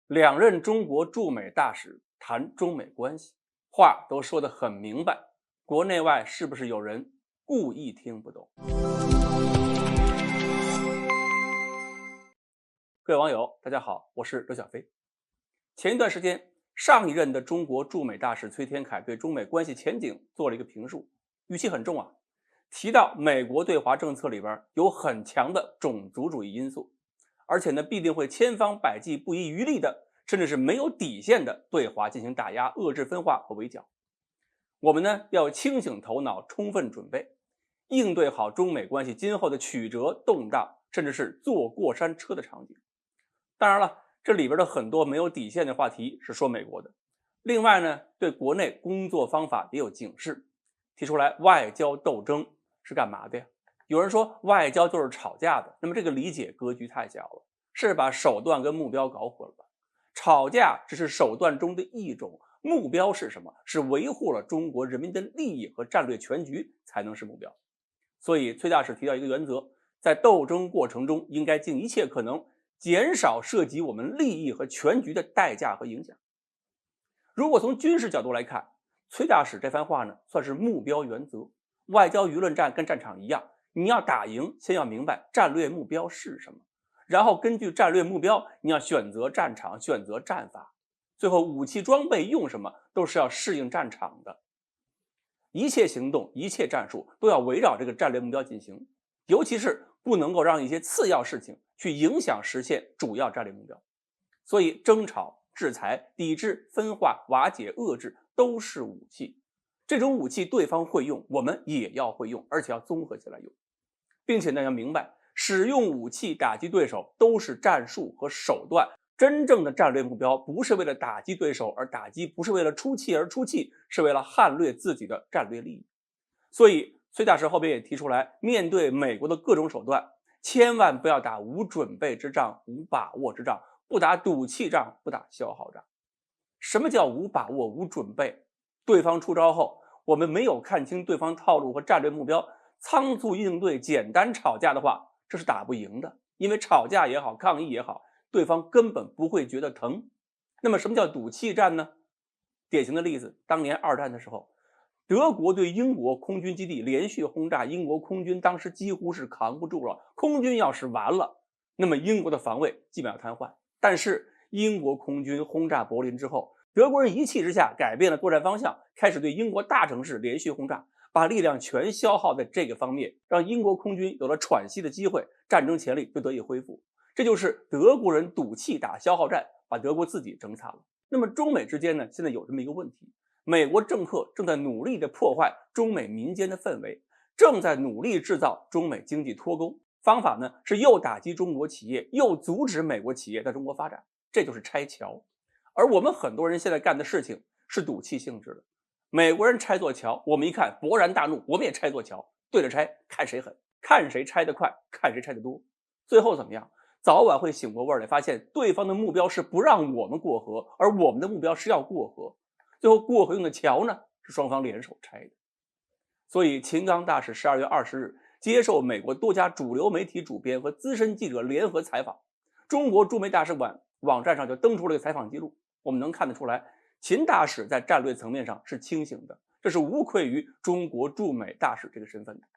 两任中国驻美大使谈中美关系，话都说得很明白，国内外是不是有人故意听不懂？各位网友，大家好，我是刘小飞。前一段时间，上一任的中国驻美大使崔天凯对中美关系前景做了一个评述，语气很重啊，提到美国对华政策里边有很强的种族主义因素，而且呢必定会千方百计、不遗余力的，甚至是没有底线的对华进行打压、遏制分化和围剿。我们呢要清醒头脑，充分准备，应对好中美关系今后的曲折动荡，甚至是坐过山车的场景。当然了，这里边的很多没有底线的话题是说美国的。另外呢，对国内工作方法也有警示，提出来外交斗争是干嘛的呀？有人说外交就是吵架的，那么这个理解格局太小了，是把手段跟目标搞混了。吵架只是手段中的一种，目标是什么？是维护了中国人民的利益和战略全局才能是目标。所以崔大使提到一个原则，在斗争过程中应该尽一切可能减少涉及我们利益和全局的代价和影响。如果从军事角度来看，崔大使这番话呢，算是目标原则。外交舆论战跟战场一样，你要打赢，先要明白战略目标是什么，然后根据战略目标，你要选择战场，选择战法，最后武器装备用什么，都是要适应战场的。一切行动、一切战术都要围绕这个战略目标进行，尤其是不能够让一些次要事情去影响实现主要战略目标。所以，争吵、制裁、抵制、分化、瓦解、遏制都是武器。这种武器对方会用，我们也要会用，而且要综合起来用，并且呢要明白，使用武器打击对手都是战术和手段。真正的战略目标不是为了打击对手而打击，不是为了出气而出气，是为了捍卫自己的战略利益。所以崔大使后边也提出来，面对美国的各种手段，千万不要打无准备之仗、无把握之仗，不打赌气仗，不打消耗仗。什么叫无把握、无准备？对方出招后，我们没有看清对方套路和战略目标，仓促应对、简单吵架的话，这是打不赢的。因为吵架也好，抗议也好，对方根本不会觉得疼。那么什么叫赌气战呢？典型的例子，当年二战的时候，德国对英国空军基地连续轰炸，英国空军当时几乎是扛不住了。空军要是完了，那么英国的防卫基本要瘫痪。但是英国空军轰炸柏林之后，德国人一气之下改变了作战方向，开始对英国大城市连续轰炸，把力量全消耗在这个方面，让英国空军有了喘息的机会，战争潜力就得以恢复。这就是德国人赌气打消耗战，把德国自己整惨了。那么中美之间呢，现在有这么一个问题，美国政客正在努力的破坏中美民间的氛围，正在努力制造中美经济脱钩。方法呢是又打击中国企业，又阻止美国企业在中国发展，这就是拆桥。而我们很多人现在干的事情是赌气性质的。美国人拆座桥，我们一看勃然大怒，我们也拆座桥，对着拆，看谁狠，看谁拆得快，看谁拆得多。最后怎么样？早晚会醒过味来，发现对方的目标是不让我们过河，而我们的目标是要过河。最后过河用的桥呢，是双方联手拆的。所以秦刚大使12月20日接受美国多家主流媒体主编和资深记者联合采访，中国驻美大使馆网站上就登出了一个采访记录。我们能看得出来，秦大使在战略层面上是清醒的，这是无愧于中国驻美大使这个身份的。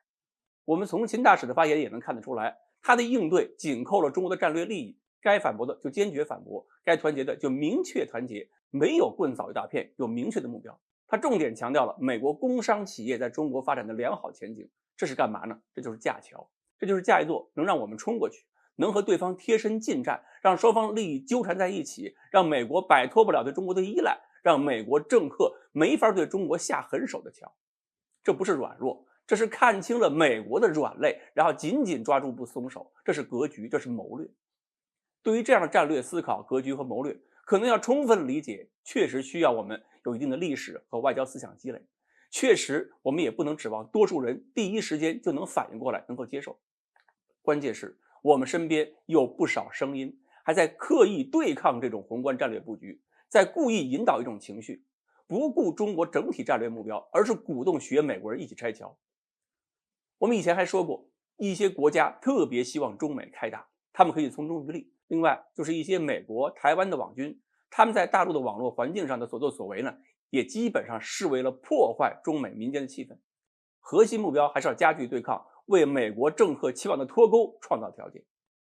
我们从秦大使的发言也能看得出来，他的应对紧扣了中国的战略利益，该反驳的就坚决反驳，该团结的就明确团结，没有棍扫一大片，有明确的目标。他重点强调了美国工商企业在中国发展的良好前景，这是干嘛呢？这就是架桥，这就是架一座能让我们冲过去，能和对方贴身近战，让双方利益纠缠在一起，让美国摆脱不了对中国的依赖，让美国政客没法对中国下狠手的桥。这不是软弱，这是看清了美国的软肋，然后紧紧抓住不松手，这是格局，这是谋略。对于这样的战略思考、格局和谋略，可能要充分理解，确实需要我们有一定的历史和外交思想积累。确实，我们也不能指望多数人第一时间就能反应过来，能够接受。关键是我们身边有不少声音还在刻意对抗这种宏观战略布局，在故意引导一种情绪，不顾中国整体战略目标，而是鼓动学美国人一起拆桥。我们以前还说过，一些国家特别希望中美开打，他们可以从中渔利，另外就是一些美国、台湾的网军，他们在大陆的网络环境上的所作所为呢，也基本上视为了破坏中美民间的气氛。核心目标还是要加剧对抗，为美国政客期望的脱钩创造条件。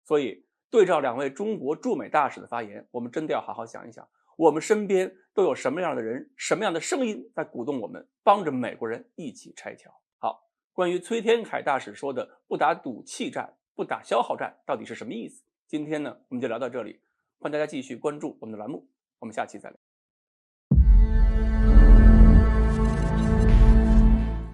所以，对照两位中国驻美大使的发言，我们真的要好好想一想，我们身边都有什么样的人、什么样的声音在鼓动我们，帮着美国人一起拆桥。好，关于崔天凯大使说的不打赌气战、不打消耗战，到底是什么意思？今天呢，我们就聊到这里，欢迎大家继续关注我们的栏目，我们下期再聊。